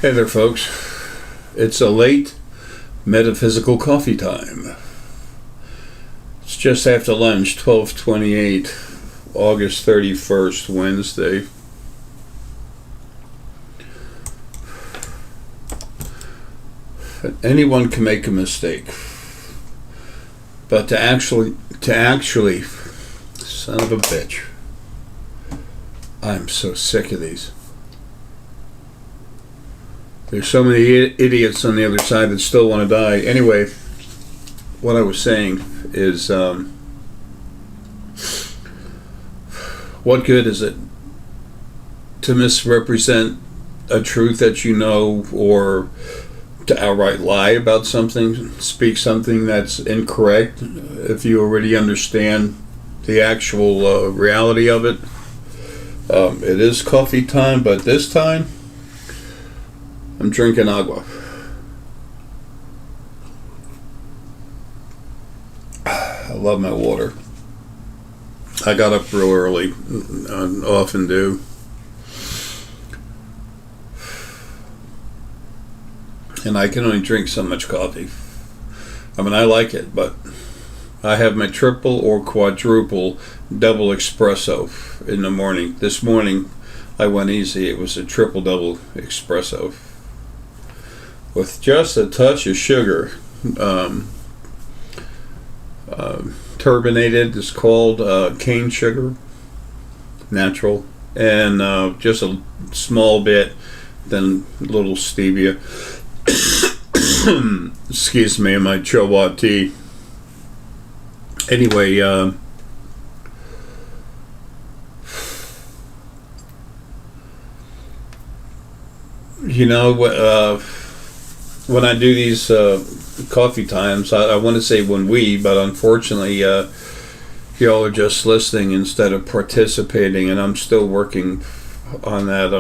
Hey there, folks. It's a late metaphysical coffee time. It's just after lunch, 12:28, August 31st, Wednesday. Anyone can make a mistake, but to actually, son of a bitch, I'm so sick of these. There's so many idiots on the other side that still want to die. Anyway, what I was saying is, what good is it to misrepresent a truth that you know, or to outright lie about something, speak something that's incorrect, if you already understand the actual reality of it? It is coffee time, but this time I'm drinking agua. I love my water. I got up real early. I often do. And I can only drink so much coffee. I mean, I like it, but I have my triple or quadruple double espresso in the morning. This morning I went easy. It was a triple double espresso with just a touch of sugar. Turbinated is called, cane sugar, natural, and just a small bit, then a little stevia. Excuse me, my Chobot tea. Anyway, you know what? When I do these coffee times, I want to say when we, but unfortunately, y'all are just listening instead of participating, and I'm still working on that.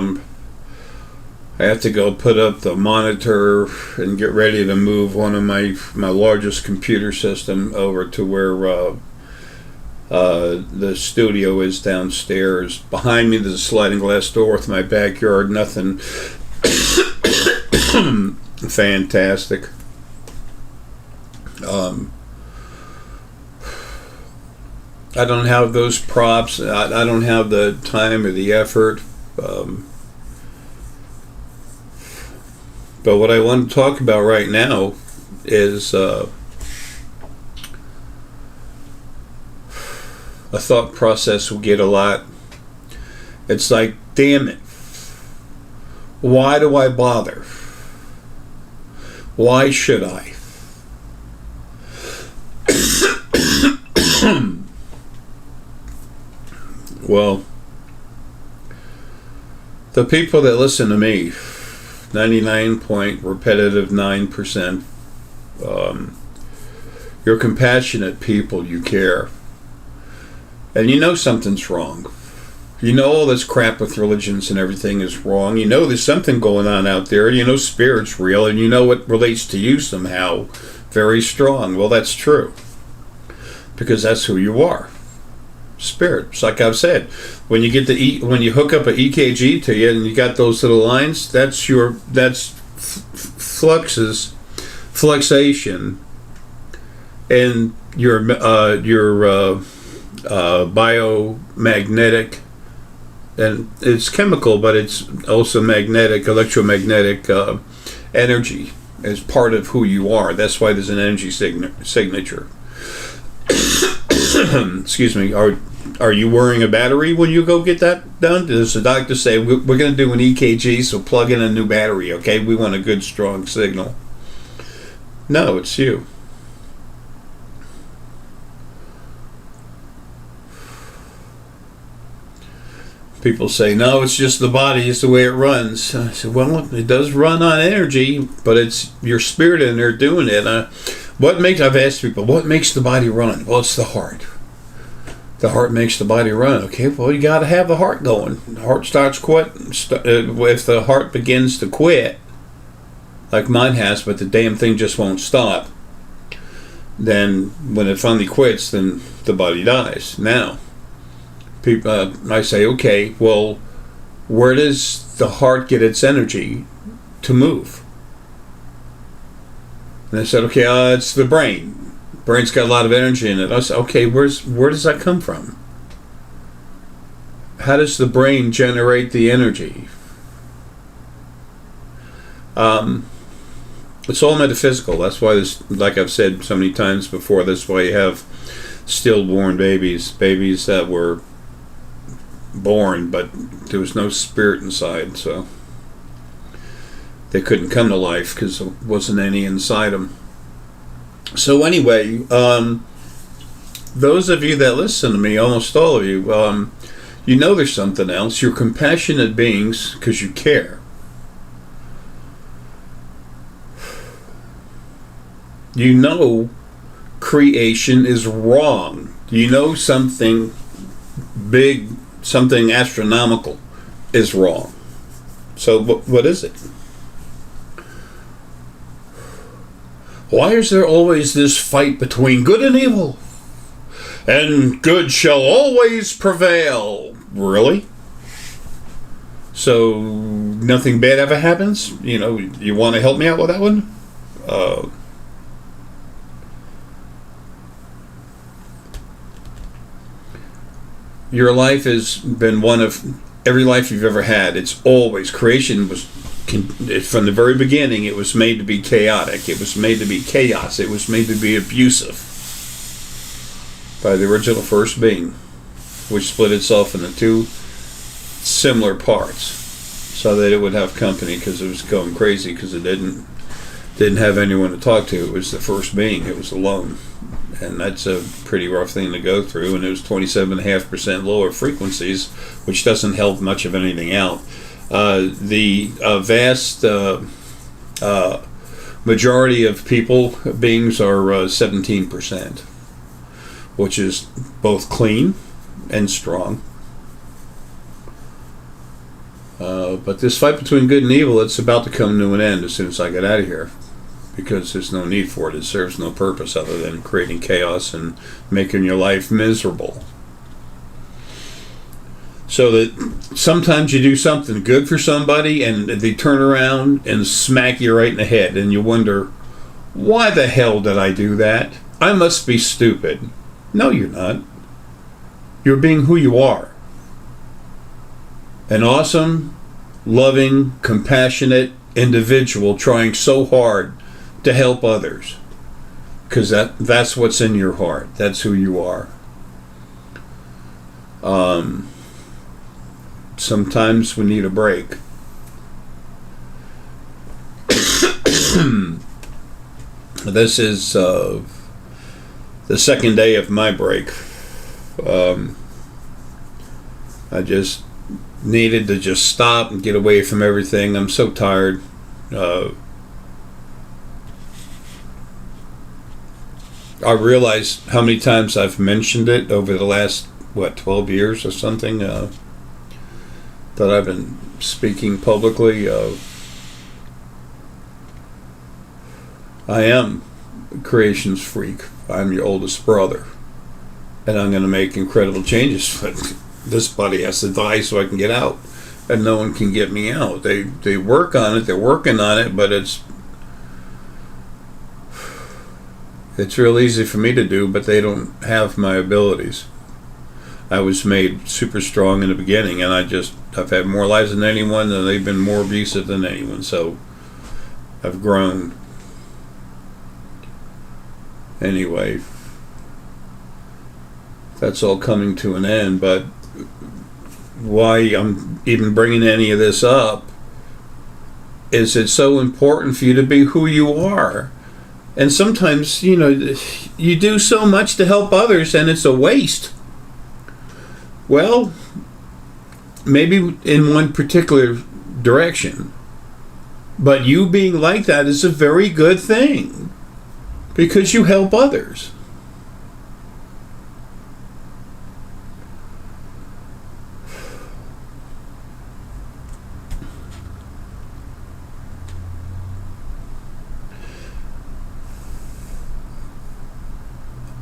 I have to go put up the monitor and get ready to move one of my largest computer system over to where the studio is downstairs. Behind me, there's a sliding glass door with my backyard. Nothing fantastic. I don't have those props. I don't have the time or the effort. But what I want to talk about right now is a thought process we get a lot. It's like, damn it, why do I bother? Why should I? Well, the people that listen to me, 99.9%, you're compassionate people, you care. And you know something's wrong. You know all this crap with religions and everything is wrong. You know there's something going on out there. You know spirit's real, and you know it relates to you somehow very strong. Well, that's true, because that's who you are. Spirit. It's like I've said, when you get when you hook up an EKG to you and you got those little lines, that's fluxation, and your biomagnetic, and it's chemical, but it's also magnetic, electromagnetic energy as part of who you are. That's why there's an energy signature. Excuse me. Are you wearing a battery when you go get that done? Does the doctor say, we're going to do an EKG, so plug in a new battery, okay? We want a good, strong signal. No, it's you. People say, no, it's just the body, it's the way it runs. I said, well, it does run on energy, but it's your spirit in there doing it. I've asked people, what makes the body run? Well, it's the heart. The heart makes the body run. Okay, well, you got to have the heart going. The heart starts quit. If the heart begins to quit, like mine has, but the damn thing just won't stop, then when it finally quits, then the body dies. Now, people, I say, okay, well, where does the heart get its energy? to move. And I said, okay, it's the brain. Brain's got a lot of energy in it. I said, okay, where does that come from? How does the brain generate the energy? It's all metaphysical. That's why this, like I've said so many times before, that's why you have stillborn babies that were born, but there was no spirit inside, so they couldn't come to life because there wasn't any inside them. So anyway, those of you that listen to me, almost all of you, you know there's something else. You're compassionate beings because you care. You know creation is wrong. You know something big, something astronomical is wrong. So what is it? Why is there always this fight between good and evil? And good shall always prevail. Really? So nothing bad ever happens? You want to help me out with that one? Your life has been one of every life you've ever had. It's always, creation was, from the very beginning, it was made to be chaotic. It was made to be chaos. It was made to be abusive by the original first being, which split itself into two similar parts so that it would have company, because it was going crazy because it didn't have anyone to talk to. It was the first being. It was alone. And that's a pretty rough thing to go through. And it was 27.5% lower frequencies, which doesn't help much of anything out. The vast majority of beings are 17%, which is both clean and strong. But this fight between good and evil, it's about to come to an end as soon as I get out of here, because there's no need for it. It serves no purpose other than creating chaos and making your life miserable. So that sometimes you do something good for somebody and they turn around and smack you right in the head, and you wonder, why the hell did I do that? I must be stupid. No, you're not. You're being who you are. An awesome, loving, compassionate individual trying so hard to help others, because that's what's in your heart. That's who you are. Sometimes we need a break. This is the second day of my break. I just needed to just stop and get away from everything. I'm so tired. I realize how many times I've mentioned it over the last, 12 years or something, that I've been speaking publicly. I am creation's freak. I'm your oldest brother. And I'm going to make incredible changes, but this body has to die so I can get out. And no one can get me out. They work on it, they're working on it, but it's real easy for me to do, but they don't have my abilities. I was made super strong in the beginning, and I've had more lives than anyone, and they've been more abusive than anyone, so I've grown. Anyway, that's all coming to an end, but why I'm even bringing any of this up is it's so important for you to be who you are. And sometimes, you do so much to help others and it's a waste. Well, maybe in one particular direction. But you being like that is a very good thing, because you help others.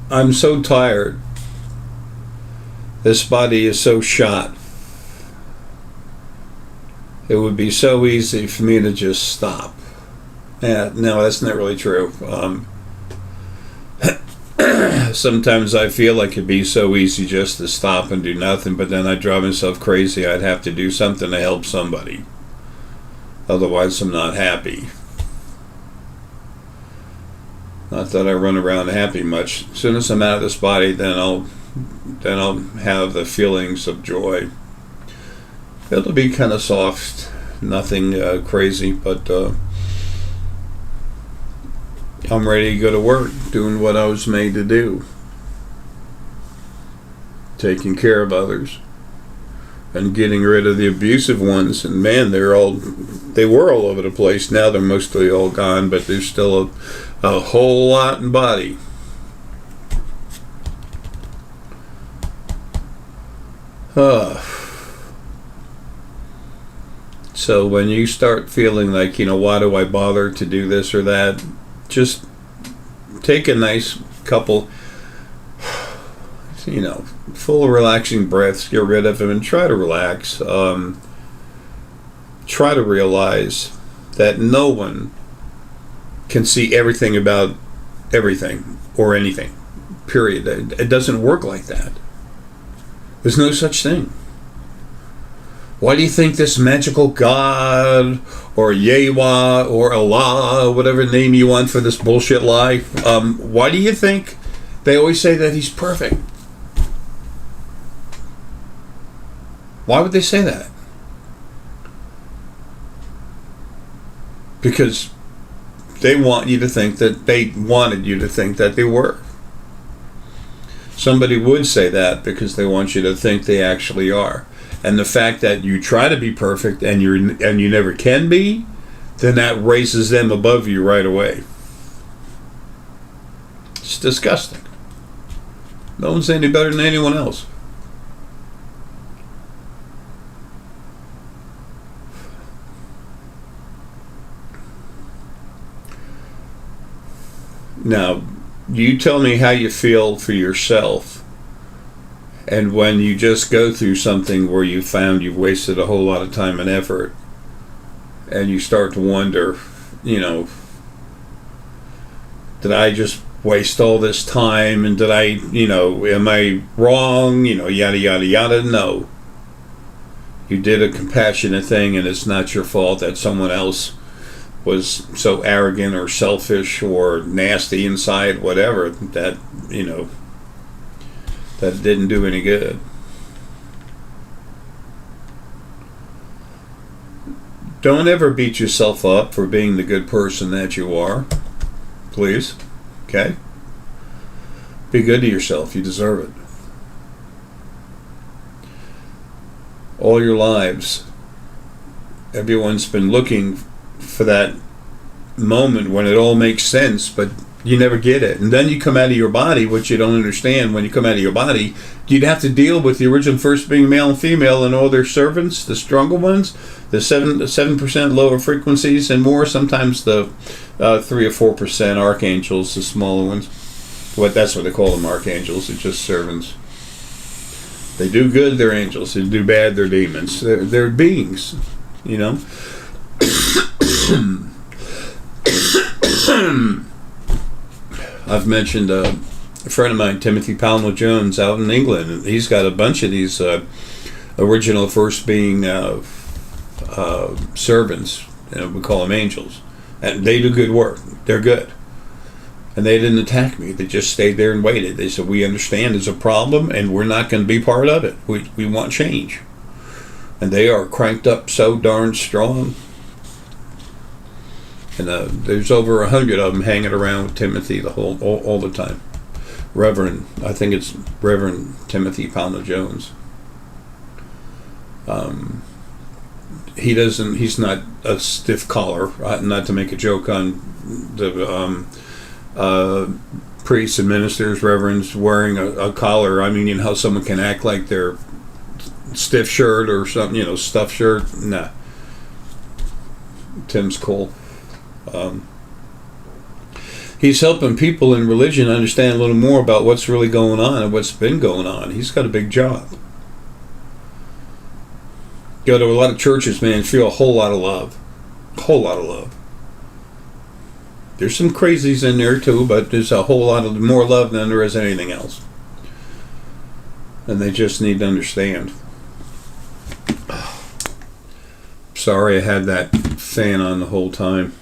I'm so tired. This body is so shot. it would be so easy for me to just stop. Yeah, no, that's not really true. Sometimes I feel like it'd be so easy just to stop and do nothing, but then I'd drive myself crazy. I'd have to do something to help somebody. Otherwise, I'm not happy. Not that I run around happy much. As soon as I'm out of this body, then I'll have the feelings of joy. It'll be kind of soft, nothing crazy, but I'm ready to go to work, doing what I was made to do, taking care of others, and getting rid of the abusive ones. And man, they were all over the place. Now they're mostly all gone, but there's still a whole lot in body. So when you start feeling like, why do I bother to do this or that, just take a nice couple, full relaxing breaths, get rid of them, and try to relax. Try to realize that no one can see everything about everything or anything, period. It doesn't work like that. There's no such thing. Why do you think this magical God or Yahweh or Allah, whatever name you want for this bullshit lie, why do you think they always say that he's perfect? Why would they say that? Because they want you to think that they wanted you to think that they were. Somebody would say that because they want you to think they actually are. And the fact that you try to be perfect and you never can be, then that raises them above you right away. It's disgusting. No one's any better than anyone else. Now, you tell me how you feel for yourself, and when you just go through something where you found you've wasted a whole lot of time and effort, and you start to wonder, did I just waste all this time, and did I, am I wrong, yada, yada, yada? No. You did a compassionate thing, and it's not your fault that someone else was so arrogant or selfish or nasty inside, whatever, that, that it didn't do any good. Don't ever beat yourself up for being the good person that you are. Please. Okay? Be good to yourself. You deserve it. All your lives, everyone's been looking for that moment when it all makes sense, but you never get it. And then you come out of your body, which you don't understand. When you come out of your body, you'd have to deal with the original first being male and female and all their servants, the stronger ones, the 7% lower frequencies and more, sometimes the 3 or 4% archangels, the smaller ones. That's what they call them, archangels. They're just servants. They do good, they're angels. They do bad, they're demons. They're beings, I've mentioned a friend of mine, Timothy Palmer Jones, out in England. He's got a bunch of these original first being servants. We call them angels, and they do good work. They're good, and they didn't attack me. They just stayed there and waited. They said, "We understand there's a problem, and we're not going to be part of it. We want change," and they are cranked up so darn strong. And there's over 100 of them hanging around with Timothy all the time. I think it's Reverend Timothy Palmer Jones. He's not a stiff collar, not to make a joke on the priests and ministers, reverends wearing a collar. I mean, how someone can act like they're stiff shirt or something, stuff shirt. Nah. Tim's cool. He's helping people in religion understand a little more about what's really going on and what's been going on. He's got a big job. Go to a lot of churches, man, feel a whole lot of love. A whole lot of love. There's some crazies in there too, but there's a whole lot of more love than there is anything else. And they just need to understand. Sorry I had that fan on the whole time.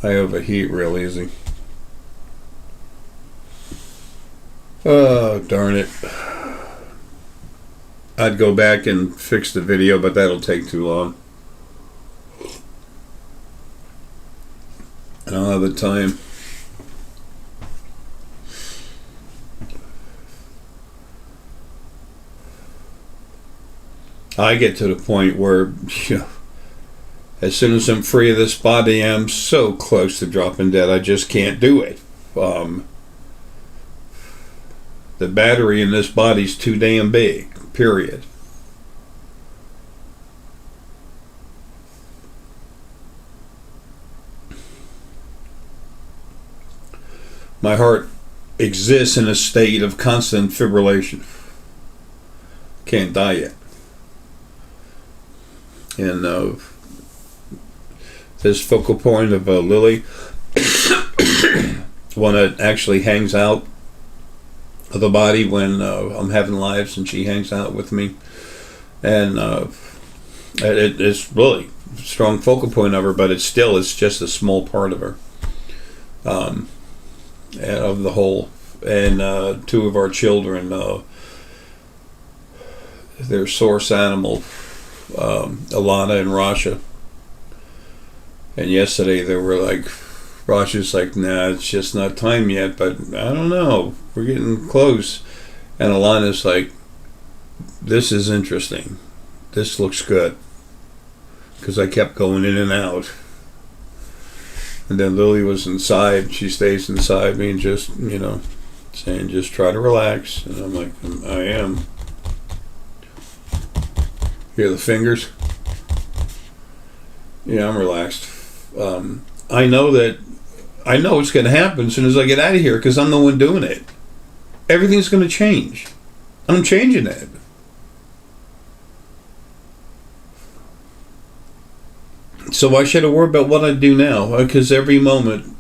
I overheat real easy. Oh, darn it. I'd go back and fix the video, but that'll take too long. I don't have the time. I get to the point where, as soon as I'm free of this body, I'm so close to dropping dead, I just can't do it. The battery in this body's too damn big, period. My heart exists in a state of constant fibrillation. Can't die yet. And this focal point of Lily, one that actually hangs out of the body when I'm having lives and she hangs out with me. And it's really a strong focal point of her, but it's just a small part of her. Of the whole. And two of our children, their source animal, Alana and Rasha. And yesterday they were like, Rasha's like, nah, it's just not time yet, but I don't know, we're getting close. And Alana's like, this is interesting. This looks good. Because I kept going in and out. And then Lily was inside. She stays inside me and just, saying, just try to relax. And I'm like, I am. Hear the fingers? Yeah, I'm relaxed. I know what's going to happen as soon as I get out of here because I'm the one doing it. Everything's going to change. I'm changing it. So why should I worry about what I do now? Because every moment,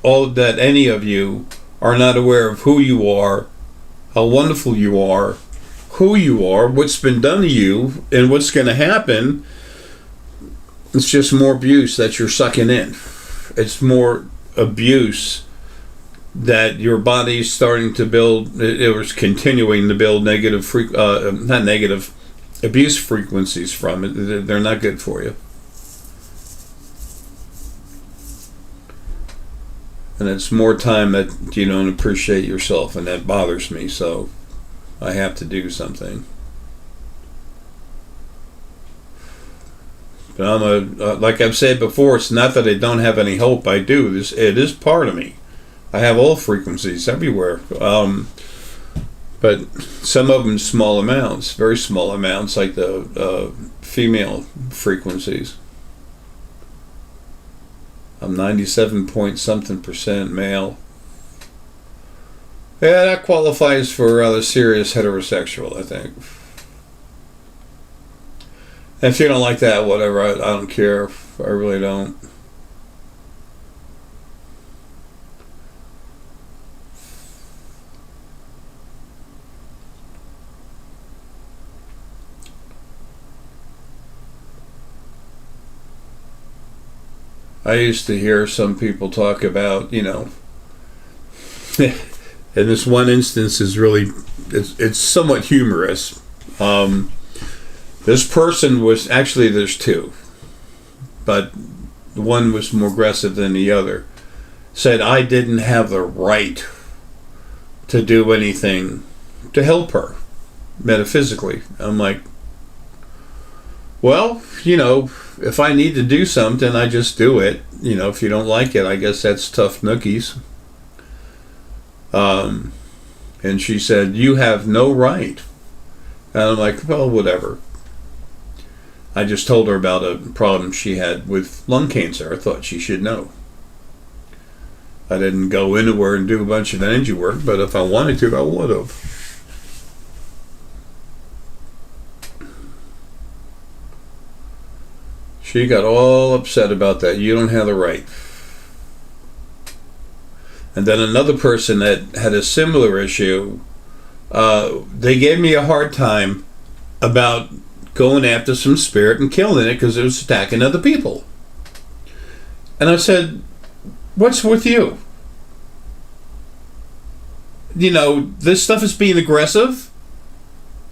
all that any of you are not aware of who you are, how wonderful you are, who you are, what's been done to you, and what's going to happen. It's just more abuse that you're sucking in. It's more abuse that your body's starting to build. It was continuing to build abuse frequencies from it. They're not good for you. And it's more time that you don't appreciate yourself, and that bothers me, so I have to do something. But like I've said before, it's not that I don't have any hope. I do. It is part of me. I have all frequencies everywhere. But some of them small amounts, very small amounts, like the female frequencies. I'm 97-point-something% male. Yeah, that qualifies for rather serious heterosexual, I think. And if you don't like that, whatever, I don't care. I really don't. I used to hear some people talk about, and this one instance is really, it's somewhat humorous. This person was, actually there's two, but one was more aggressive than the other, said I didn't have the right to do anything to help her, metaphysically. I'm like, well, if I need to do something, I just do it. If you don't like it, I guess that's tough nookies. And she said, you have no right. And I'm like, well, whatever. I just told her about a problem she had with lung cancer. I thought she should know. I didn't go anywhere and do a bunch of energy work, but if I wanted to, I would have. She got all upset about that. You don't have the right. And then another person that had a similar issue, they gave me a hard time about going after some spirit and killing it because it was attacking other people. And I said, what's with you? You know, this stuff is being aggressive.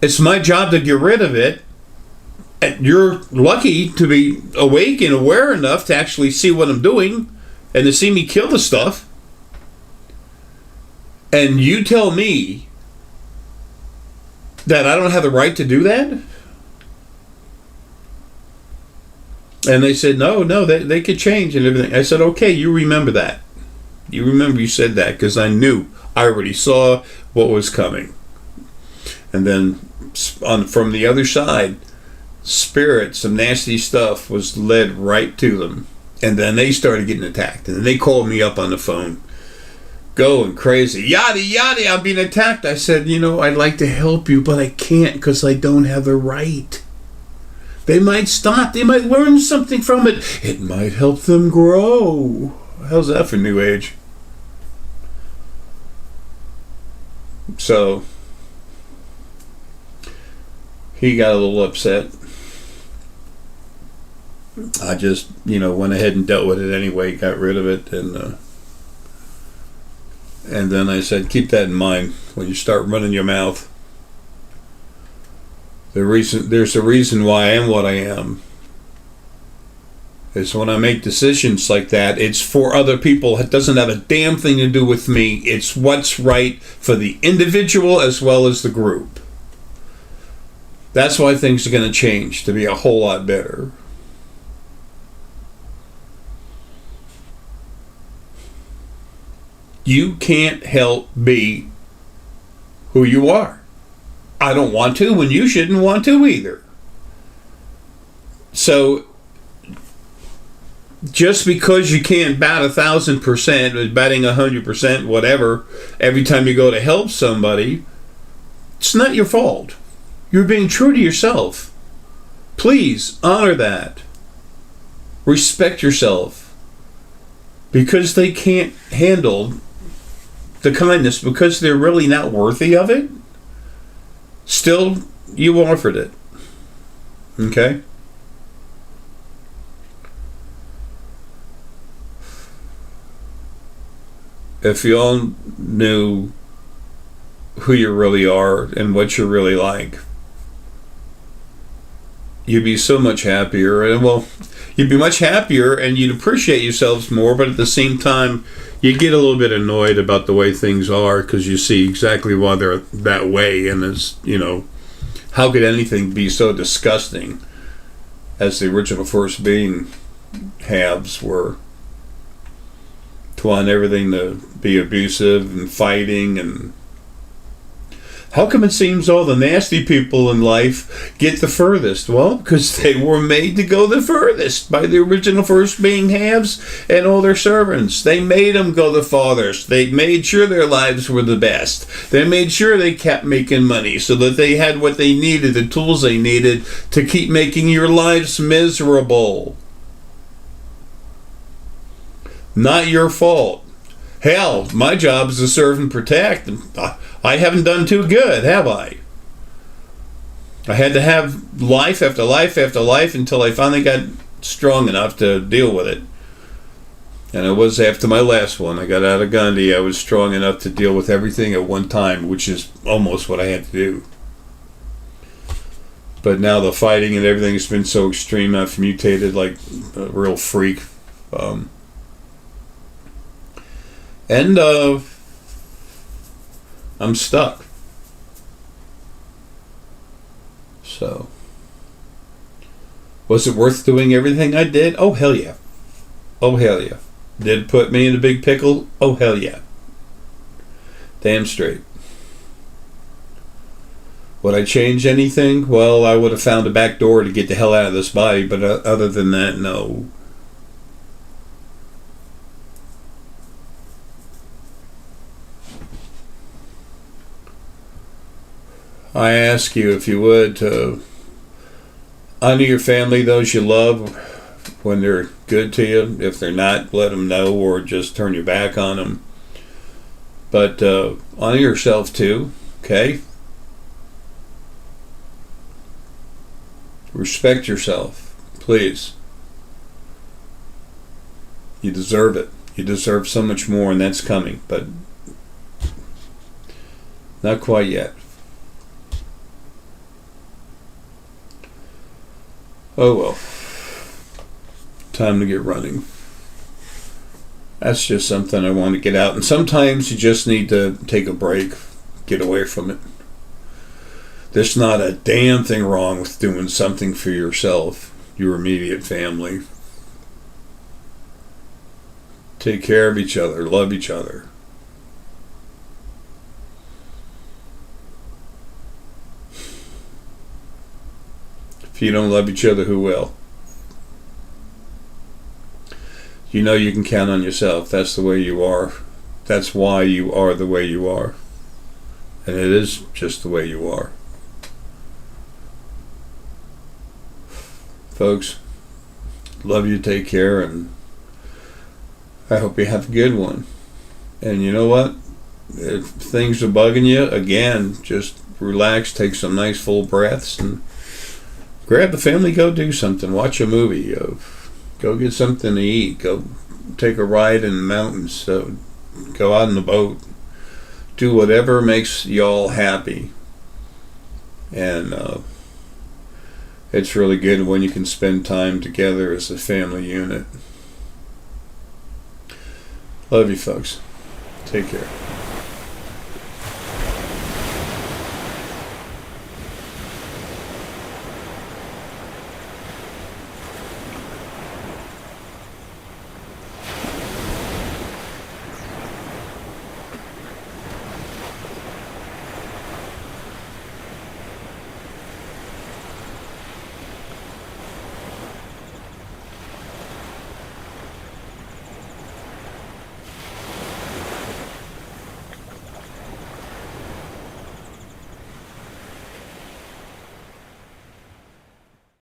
It's my job to get rid of it. And you're lucky to be awake and aware enough to actually see what I'm doing and to see me kill the stuff. And you tell me that I don't have the right to do that? And they said, no, they could change and everything. I said, okay, you remember that. You remember you said that because I knew. I already saw what was coming. And then from the other side, spirit, some nasty stuff was led right to them. And then they started getting attacked. And then they called me up on the phone, going crazy. Yada, yada, I'm being attacked. I said, you know, I'd like to help you, but I can't because I don't have the right. They might stop. They might learn something from it. It might help them grow. How's that for New Age? So he got a little upset. I just, went ahead and dealt with it anyway, got rid of it, and then I said, keep that in mind when you start running your mouth. There's a reason why I am what I am. Is when I make decisions like that, it's for other people. It doesn't have a damn thing to do with me. It's what's right for the individual as well as the group. That's why things are going to change to be a whole lot better. You can't help be who you are. I don't want to, and you shouldn't want to either. So, just because you can't bat 1,000%, batting 100%, whatever, every time you go to help somebody, it's not your fault. You're being true to yourself. Please honor that. Respect yourself. Because they can't handle the kindness, because they're really not worthy of it, still, you offered it. Okay? If you all knew who you really are and what you're really like, you'd be so much happier. And you'd be much happier and you'd appreciate yourselves more, but at the same time, you get a little bit annoyed about the way things are because you see exactly why they're that way. And it's, how could anything be so disgusting as the original first being halves were? To want everything to be abusive and fighting, and how come it seems all the nasty people in life get the furthest? Well, because they were made to go the furthest by the original first being halves and all their servants. They made them go the farthest. They made sure their lives were the best. They made sure they kept making money so that they had what they needed, the tools they needed to keep making your lives miserable. Not your fault. Hell, my job is to serve and protect. I haven't done too good, have I? I had to have life after life after life until I finally got strong enough to deal with it. And it was after my last one. I got out of Gandhi. I was strong enough to deal with everything at one time, which is almost what I had to do. But now the fighting and everything has been so extreme, I've mutated like a real freak. And I'm stuck. So, was it worth doing everything I did? Oh, hell yeah. Oh, hell yeah. Did it put me in a big pickle? Oh, hell yeah. Damn straight. Would I change anything? Well, I would have found a back door to get the hell out of this body, but other than that, no. I ask you, if you would, to honor your family, those you love, when they're good to you. If they're not, let them know, or just turn your back on them. But honor yourself too, okay? Respect yourself, please. You deserve it. You deserve so much more, and that's coming, but not quite yet. Oh well. Time to get running. That's just something I want to get out. And sometimes you just need to take a break, get away from it. There's not a damn thing wrong with doing something for yourself, your immediate family. Take care of each other, love each other. If you don't love each other, who will? You know you can count on yourself. That's the way you are. That's why you are the way you are. And it is just the way you are. Folks, love you, take care, and I hope you have a good one. And you know what? If things are bugging you, again, just relax, take some nice full breaths, and grab the family, go do something. Watch a movie. Go get something to eat. Go take a ride in the mountains. Go out on the boat. Do whatever makes y'all happy. And it's really good when you can spend time together as a family unit. Love you, folks. Take care.